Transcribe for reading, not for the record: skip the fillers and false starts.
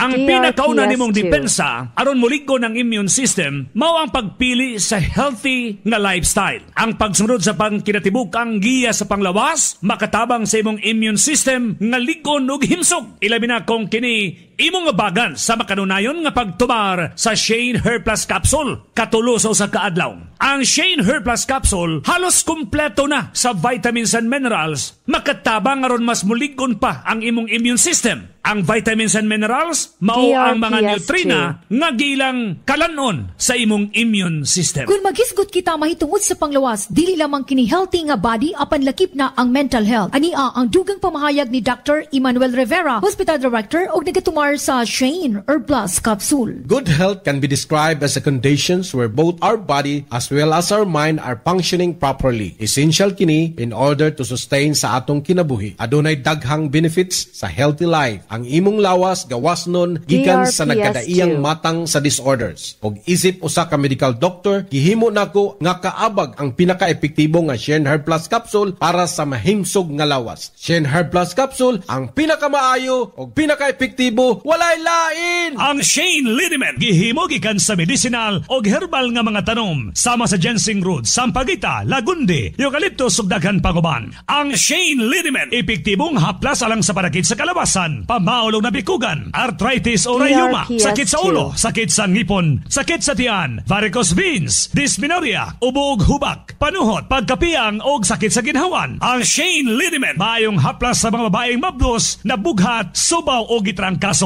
Ang pinakauna nimong depensa aron muligo ng immune system mao ang pagpili sa healthy nga lifestyle. Ang pagsunod sa pangkinatibuk-ang giya sa panglawas makatabang sa imong immune system nga ligon ug himsog. Ilabi na kung kini imong abagan sa makanunayon nga pagtumar sa Shane Hair Plus Capsule katulo sa usa ka adlaw. Ang Shane Hair Plus Capsule halos kumpleto na sa vitamins and minerals makatabang aron mas muligon pa ang imong immune system. Ang vitamins and minerals mao ang mga nutrina nga gilang kalanon sa imong immune system. Kung maghisgot kita mahitungod sa panglawas, dili lamang kini healthy nga body apan lakip na ang mental health. Ania ang dugang pamahayag ni Dr. Emmanuel Rivera, Hospital Director og nagatumar sa Shane Hair Plus Capsule. Good health can be described as a conditions where both our body as well as our mind are functioning properly. Essential kini in order to sustain sa atong kinabuhi. Adunay daghang benefits sa healthy life. Ang imong lawas gawas nun gikan sa nagkadaiyang matang sa disorders. Og isip usa ka medical doctor, gihimo nako nga kaabag ang pinaka-epektibo nga Shane Hair Plus Capsule para sa mahimsog nga lawas. Shane Hair Plus Capsule ang pinakamaayo og pinaka-epektibo walay lain. Ang Shane Liniment gihimo gikan sa medicinal og herbal nga mga tanom sama sa ginseng root, sampagita, lagundi, eucalyptus ug daghan panguban. Ang Shane Liniment epektibong haplas alang sa panakit sa kalawasan, maulong na bikugan, arthritis o rheuma, sakit sa ulo, sakit sa ngipon, sakit sa tiyan, varicose veins, dysmenorrhea, ubo ug hubak, panuhot, pagkapiang o sakit sa ginhawan. Ang Shane Liniment maayong haplas sa mga babaeng mabdos na bughat, subaw o gitrangkaso.